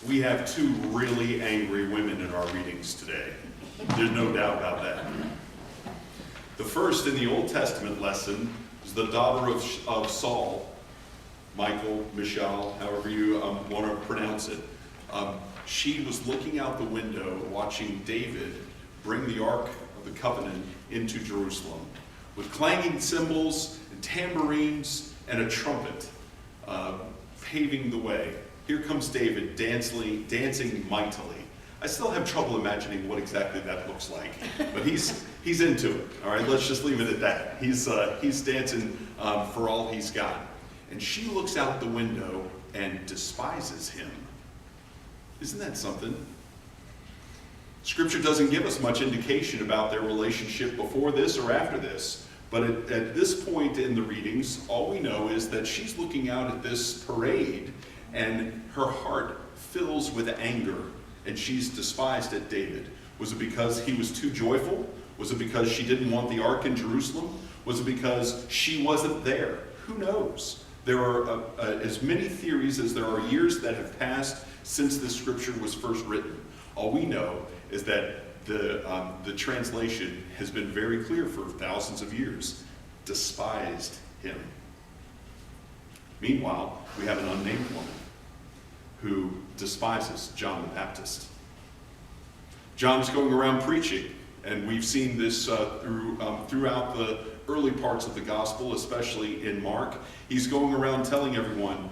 We have two really angry women in our readings today. There's no doubt about that. The first in the Old Testament lesson is the daughter of Saul, Michal, however you want to pronounce it. She was looking out the window watching David bring the Ark of the Covenant into Jerusalem with clanging cymbals and tambourines and a trumpet paving the way. Here comes David dancing mightily. I still have trouble imagining what exactly that looks like, but he's into it. All right, let's just leave it at that. He's dancing for all he's got. And she looks out the window and despises him. Isn't that something? Scripture doesn't give us much indication about their relationship before this or after this. But at this point in the readings, all we know is that she's looking out at this parade and her heart fills with anger and she's despised at David. Was it because he was too joyful? Was it because she didn't want the ark in Jerusalem? Was it because she wasn't there? Who knows? There are as many theories as there are years that have passed since this scripture was first written. All we know is that the translation has been very clear for thousands of years. Despised him. Meanwhile, we have an unnamed woman who despises John the Baptist. John is going around preaching, and we've seen this throughout the early parts of the gospel, especially in Mark. He's going around telling everyone,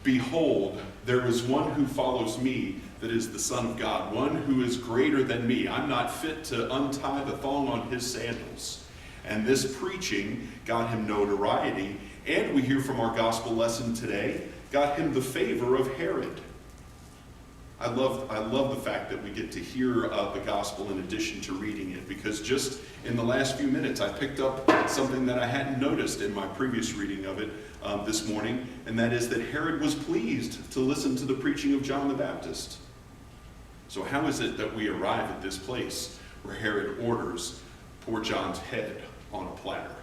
"Behold, there is one who follows me that is the Son of God, one who is greater than me. I'm not fit to untie the thong on his sandals." And this preaching got him notoriety, and we hear from our gospel lesson today, got him the favor of Herod. I love the fact that we get to hear the gospel in addition to reading it, because just in the last few minutes I picked up something that I hadn't noticed in my previous reading of it this morning, and that is that Herod was pleased to listen to the preaching of John the Baptist. So how is it that we arrive at this place where Herod orders poor John's head on a platter?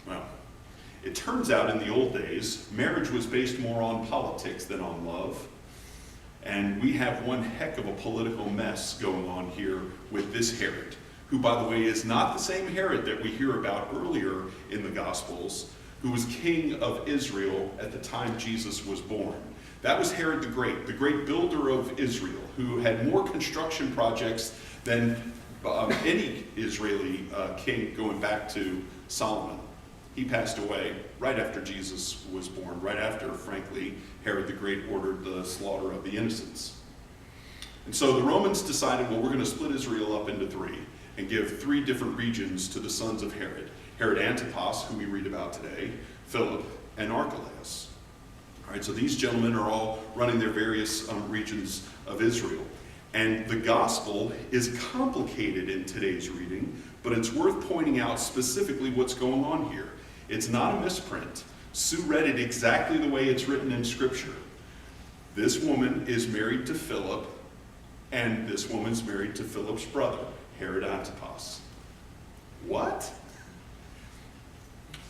Well, it turns out in the old days, marriage was based more on politics than on love. And we have one heck of a political mess going on here with this Herod, who, by the way, is not the same Herod that we hear about earlier in the Gospels, who was king of Israel at the time Jesus was born. That was Herod the great builder of Israel, who had more construction projects than any Israeli king going back to Solomon. He passed away right after Jesus was born, right after, frankly, Herod the Great ordered the slaughter of the innocents. And so the Romans decided, well, we're going to split Israel up into three and give three different regions to the sons of Herod. Herod Antipas, who we read about today, Philip, and Archelaus. All right, so these gentlemen are all running their various regions of Israel. And the gospel is complicated in today's reading, but it's worth pointing out specifically what's going on here. It's not a misprint. Sue read it exactly the way it's written in Scripture. This woman is married to Philip, and this woman's married to Philip's brother, Herod Antipas. What?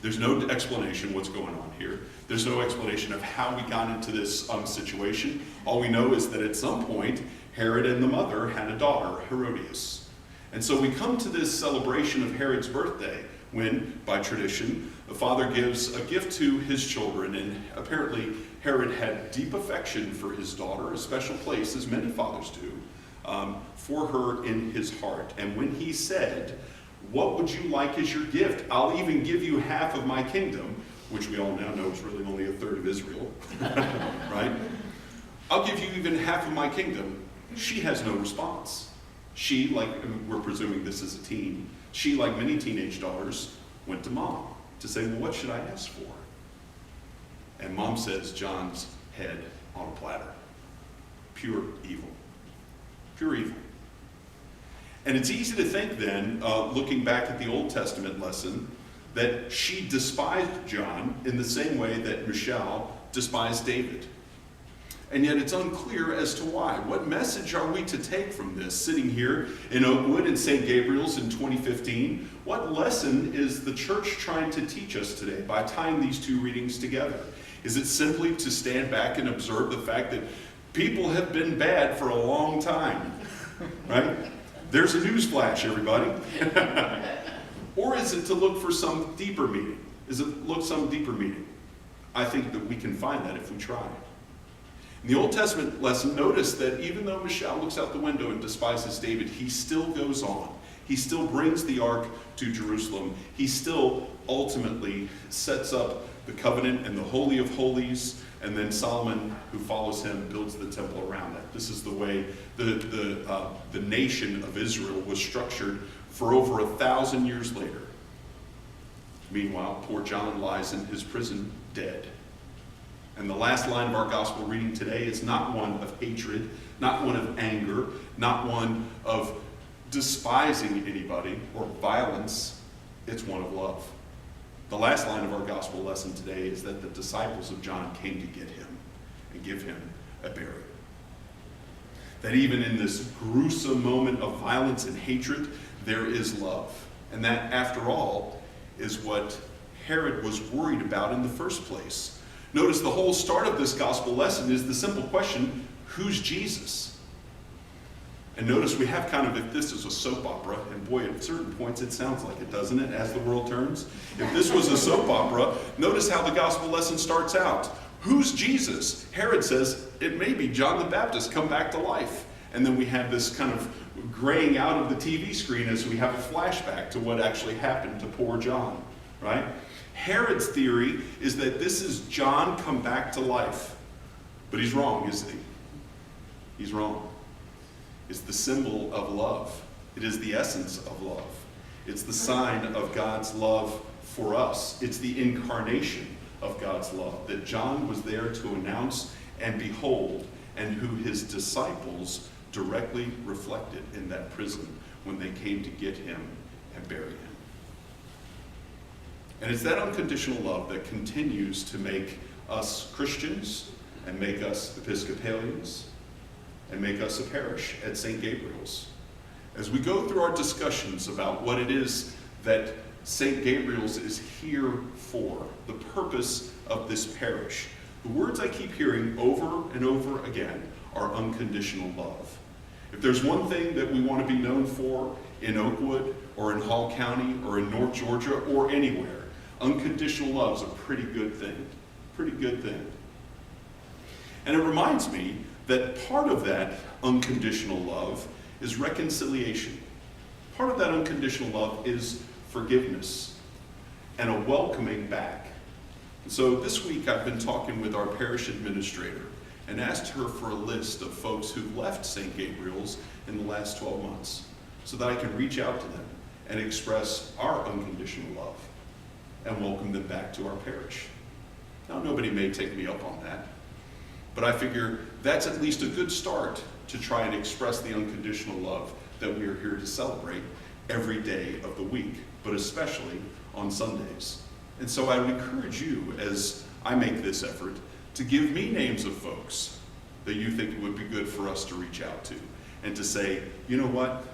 There's no explanation what's going on here. There's no explanation of how we got into this situation. All we know is that at some point, Herod and the mother had a daughter, Herodias. And so we come to this celebration of Herod's birthday when, by tradition, the father gives a gift to his children, and apparently Herod had deep affection for his daughter, a special place, as many fathers do, for her in his heart. And when he said, "What would you like as your gift? I'll even give you half of my kingdom," which we all now know is really only a third of Israel, right? "I'll give you even half of my kingdom." She has no response. She, like, we're presuming this is a teen, she, like many teenage daughters, went to mom to say, well, what should I ask for? And mom says, John's head on a platter. Pure evil. Pure evil. And it's easy to think then, looking back at the Old Testament lesson, that she despised John in the same way that Michal despised David. And yet it's unclear as to why. What message are we to take from this? Sitting here in Oakwood and St. Gabriel's in 2015, what lesson is the church trying to teach us today by tying these two readings together? Is it simply to stand back and observe the fact that people have been bad for a long time? Right? There's a news flash, everybody. Or is it to look for some deeper meaning? Is it look some deeper meaning? I think that we can find that if we try. In the Old Testament lesson, notice that even though Michal looks out the window and despises David, he still goes on. He still brings the ark to Jerusalem. He still ultimately sets up the covenant and the Holy of Holies, and then Solomon, who follows him, builds the temple around that. This is the way the nation of Israel was structured for over 1,000 years later. Meanwhile, poor John lies in his prison, dead. And the last line of our gospel reading today is not one of hatred, not one of anger, not one of despising anybody or violence. It's one of love. The last line of our gospel lesson today is that the disciples of John came to get him and give him a burial. That even in this gruesome moment of violence and hatred, there is love. And that, after all, is what Herod was worried about in the first place. Notice the whole start of this gospel lesson is the simple question, who's Jesus? And notice we have kind of, if this is a soap opera, and boy, at certain points it sounds like it, doesn't it, as the world turns? If this was a soap opera, notice how the gospel lesson starts out. Who's Jesus? Herod says, it may be John the Baptist come back to life. And then we have this kind of graying out of the TV screen as we have a flashback to what actually happened to poor John, right? Herod's theory is that this is John come back to life. But he's wrong, isn't he? He's wrong. It's the symbol of love. It is the essence of love. It's the sign of God's love for us. It's the incarnation of God's love that John was there to announce and behold, and who his disciples directly reflected in that prison when they came to get him and bury him. And it's that unconditional love that continues to make us Christians and make us Episcopalians and make us a parish at St. Gabriel's. As we go through our discussions about what it is that St. Gabriel's is here for, the purpose of this parish, the words I keep hearing over and over again are unconditional love. If there's one thing that we want to be known for in Oakwood or in Hall County or in North Georgia or anywhere, unconditional love is a pretty good thing. Pretty good thing. And it reminds me that part of that unconditional love is reconciliation. Part of that unconditional love is forgiveness and a welcoming back. And so this week I've been talking with our parish administrator and asked her for a list of folks who've left St. Gabriel's in the last 12 months so that I can reach out to them and express our unconditional love and welcome them back to our parish. Now, nobody may take me up on that, but I figure that's at least a good start to try and express the unconditional love that we are here to celebrate every day of the week, but especially on Sundays. And so I would encourage you, as I make this effort, to give me names of folks that you think it would be good for us to reach out to and to say, you know what,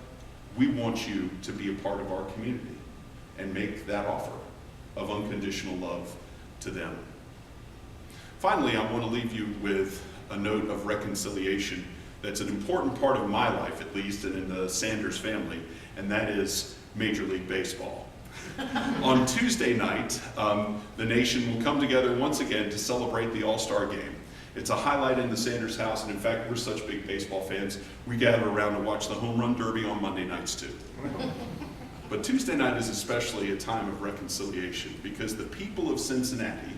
we want you to be a part of our community and make that offer of unconditional love to them. Finally, I want to leave you with a note of reconciliation that's an important part of my life, at least, and in the Sanders family, and that is Major League Baseball. On Tuesday night, the nation will come together once again to celebrate the All-Star Game. It's a highlight in the Sanders house, and in fact, we're such big baseball fans, we gather around to watch the Home Run Derby on Monday nights too. But Tuesday night is especially a time of reconciliation because the people of Cincinnati,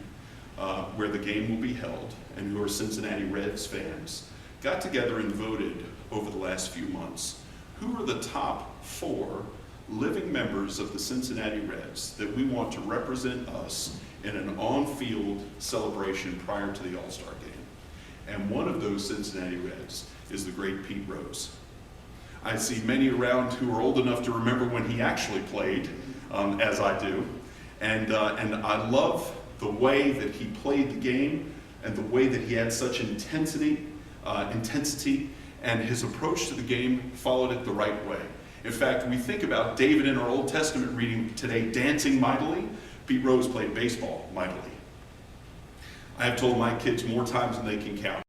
where the game will be held, and who are Cincinnati Reds fans, got together and voted over the last few months who are the top 4 living members of the Cincinnati Reds that we want to represent us in an on-field celebration prior to the All-Star Game. And one of those Cincinnati Reds is the great Pete Rose. I see many around who are old enough to remember when he actually played, as I do. And I love the way that he played the game and the way that he had such intensity, and his approach to the game followed it the right way. In fact, we think about David in our Old Testament reading today dancing mightily. Pete Rose played baseball mightily. I have told my kids more times than they can count.